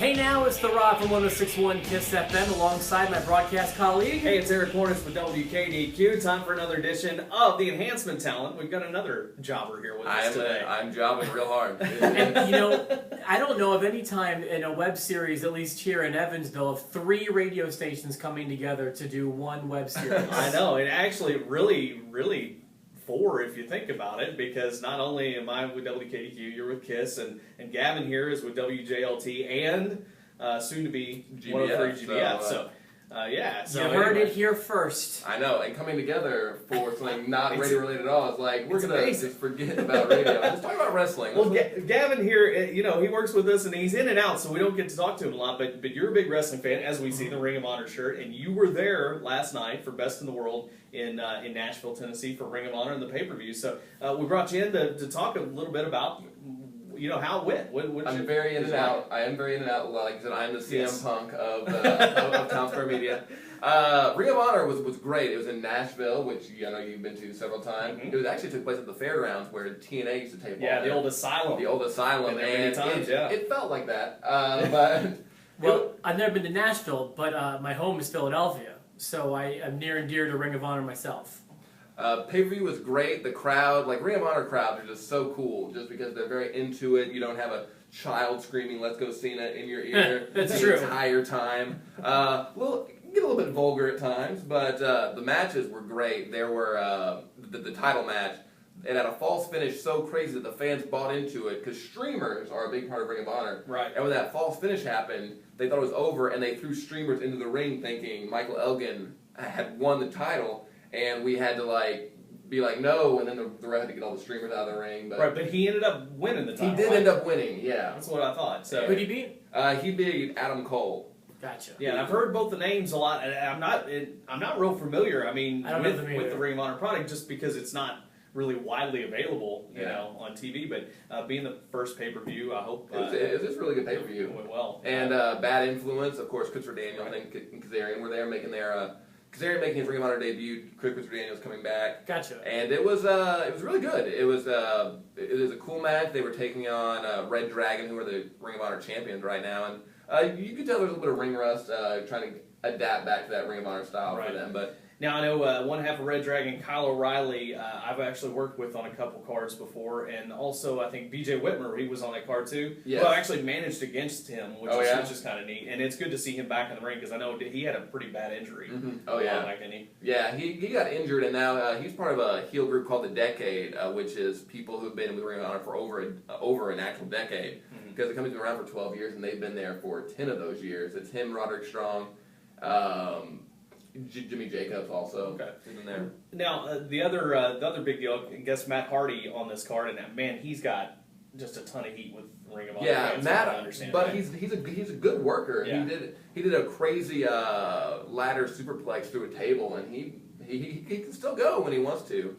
Hey now, it's The Rock from 106.1 KISS FM alongside my broadcast colleague. Hey, it's Eric Hornets with WKDQ. Time for another edition of the Enhancement Talent. We've got another jobber here with us today. I'm jobbing real hard. And, you know, I don't know of any time in a web series, at least here in Evansville, of 3 radio stations coming together to do one web series. I know, and actually really 4 if you think about it, because not only am I with WKDQ, you're with KISS, and Gavin here is with WJLT and soon to be GBF, 103 GBF. So you heard it here first. I know, and coming together for something not radio related at all, it's like we're gonna amazing. just forget about radio. Let's talk about wrestling. Well, Gavin here, you know, he works with us and he's in and out, so we don't get to talk to him a lot. But you're a big wrestling fan, as we see the Ring of Honor shirt, and you were there last night for Best in the World in Nashville, Tennessee, for Ring of Honor and the pay-per-view. So we brought you in to talk a little bit about, you know, how it went. I'm very in and out. I am very in and out. Like I said, I'm the CM Punk of Town Square Media. Ring of Honor was great. It was in Nashville, which I know you've been to several times. Mm-hmm. It was actually took place at the fairgrounds where TNA used to tape. Yeah, the old Asylum. The old Asylum, and it felt like that. But well, I've never been to Nashville, but my home is Philadelphia, so I am near and dear to Ring of Honor myself. Pay-per-view was great. The crowd, like Ring of Honor crowds, are just so cool, just because they're very into it. You don't have a child screaming "Let's go Cena" in your ear That's the true. entire time. Get a little bit vulgar at times, but the matches were great. There were the title match. It had a false finish so crazy that the fans bought into it, because streamers are a big part of Ring of Honor. Right. And when that false finish happened, they thought it was over, and they threw streamers into the ring thinking Michael Elgin had won the title, and we had to be like, no, and then the ref had to get all the streamers out of the ring. But Right, but he ended up winning the title. he did end up winning, yeah. That's what I thought. So Who'd he beat? He beat Adam Cole. Gotcha. yeah, and I've heard both the names a lot, and I'm not real familiar. I mean, I don't know them with either. the Ring of Honor product, just because it's not really widely available, you Yeah. know, on TV. But being the first pay-per-view, I hope It was just a really good pay-per-view. went well. And Bad Influence, of course, Christopher Daniels and Kazarian were there making their Kazarian making his Ring of Honor debut. Christopher Daniels coming back. Gotcha. And it was really good. It was a cool match. They were taking on Red Dragon, who are the Ring of Honor champions right now, and you could tell there was a little bit of ring rust, trying to adapt back to that Ring of Honor style for them. But now, I know one half of Red Dragon, Kyle O'Reilly, I've actually worked with on a couple cards before, and also I think BJ Whitmer, he was on that card too. Yes. Well, I actually managed against him, which yeah? is kind of neat, and it's good to see him back in the ring, because I know he had a pretty bad injury. Mm-hmm. Oh yeah, back, didn't he? Yeah, he got injured, and now he's part of a heel group called the Decade, which is people who've been with Ring of Honor for over an actual decade, because the company's been around for 12 years, and they've been there for 10 of those years. It's him, Roderick Strong, Jimmy Jacobs also. Okay. In there. Now, the other big deal, I guess Matt Hardy on this card, and man, he's got just a ton of heat with Ring of Honor. Yeah, fans, Matt, I understand but that. he's a good worker. Yeah. He did a crazy ladder superplex through a table, and he can still go when he wants to.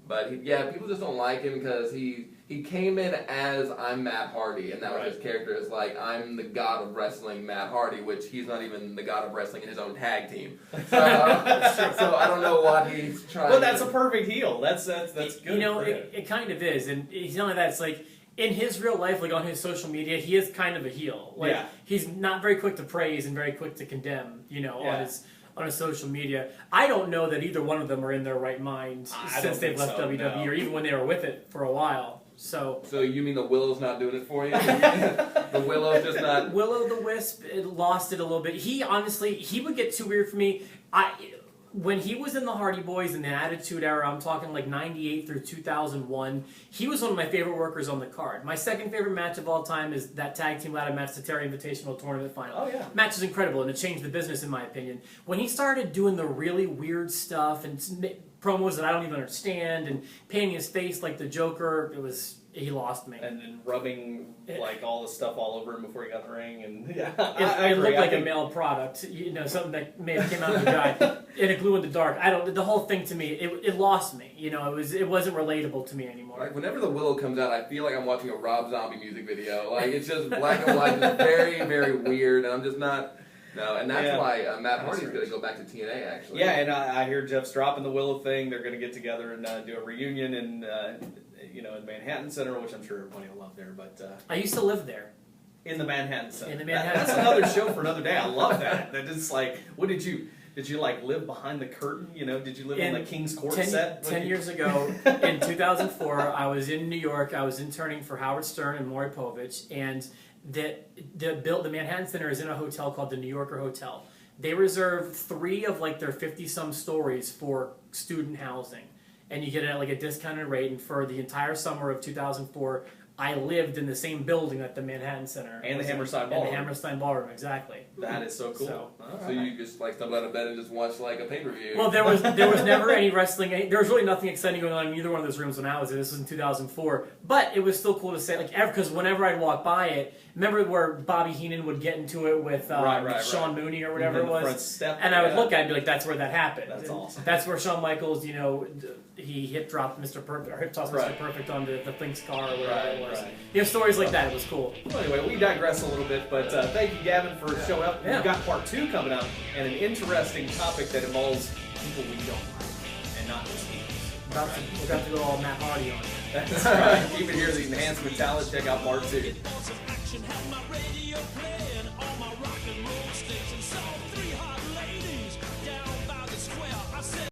But people just don't like him because he came in as I'm Matt Hardy, and that was his character. Is like, I'm the god of wrestling, Matt Hardy, which he's not even the god of wrestling in his own tag team. So I don't know what he's trying. Well, that's a perfect heel. That's good. You know, for him. it kind of is, and he's not only that. It's like in his real life, like on his social media, he is kind of a heel. Like he's not very quick to praise and very quick to condemn. You know, on his social media. I don't know that either one of them are in their right mind since they've left WWE, or even when they were with it for a while. So you mean the Willow's not doing it for you? The Willow's just not. Willow the Wisp lost it a little bit. He honestly, he would get too weird for me. When he was in the Hardy Boys in the Attitude Era, I'm talking like 98 through 2001, he was one of my favorite workers on the card. My second favorite match of all time is that tag team ladder match, the Terry Invitational Tournament Final. Oh, yeah. Match is incredible, and it changed the business, in my opinion. When he started doing the really weird stuff and promos that I don't even understand and painting his face like the Joker, he lost me. And then rubbing like all the stuff all over him before he got in the ring, and it looked like a male product, you know, something that may have came out of the guy in a glow in the dark. The whole thing to me, it lost me. You know, it wasn't relatable to me anymore. Like whenever the Willow comes out, I feel like I'm watching a Rob Zombie music video. Like it's just black and white, just very, very weird, and I'm just not. No, and that's why Matt Hardy's going to go back to TNA, actually. Yeah, and I hear Jeff's dropping the Willow thing. They're going to get together and do a reunion in Manhattan Center, which I'm sure everybody will love there. But I used to live there. In the Manhattan Center. In the Manhattan That's Center. another show for another day. I love that. That is like, what did you like live behind the curtain? You know, did you live on the King's Court set? 10 years ago, in 2004, I was in New York. I was interning for Howard Stern and Maury Povich, and the Manhattan Center is in a hotel called the New Yorker Hotel. They reserve 3 of like their 50-some stories for student housing, and you get it at like a discounted rate. And for the entire summer of 2004, I lived in the same building at the Manhattan Center. And the Hammerstein Ballroom. And the Hammerstein Ballroom, exactly. That is so cool. So you just like stumble out of bed and just watch like a pay-per-view. Well, there was never any wrestling. There was really nothing exciting going on in either one of those rooms when I was there. This was in 2004. But it was still cool to say, like, because whenever I'd walk by it, remember where Bobby Heenan would get into it with Sean Mooney or whatever it was? Front step, and I would look at it and be like, that's where that happened. That's awesome. That's where Shawn Michaels, you know, he hip dropped Mr. Perfect, or hip tossed Mr. Perfect onto the Flink's car or whatever it was. You have stories like that. It was cool. Well, anyway, we digress a little bit, but thank you, Gavin, for showing up. Yeah. We've got part 2 coming up, and an interesting topic that involves people we don't like, and not just heels. We're about to go all Matt Hardy on it. That's right. Keep it here, the Enhancement Talent. Check out part 2.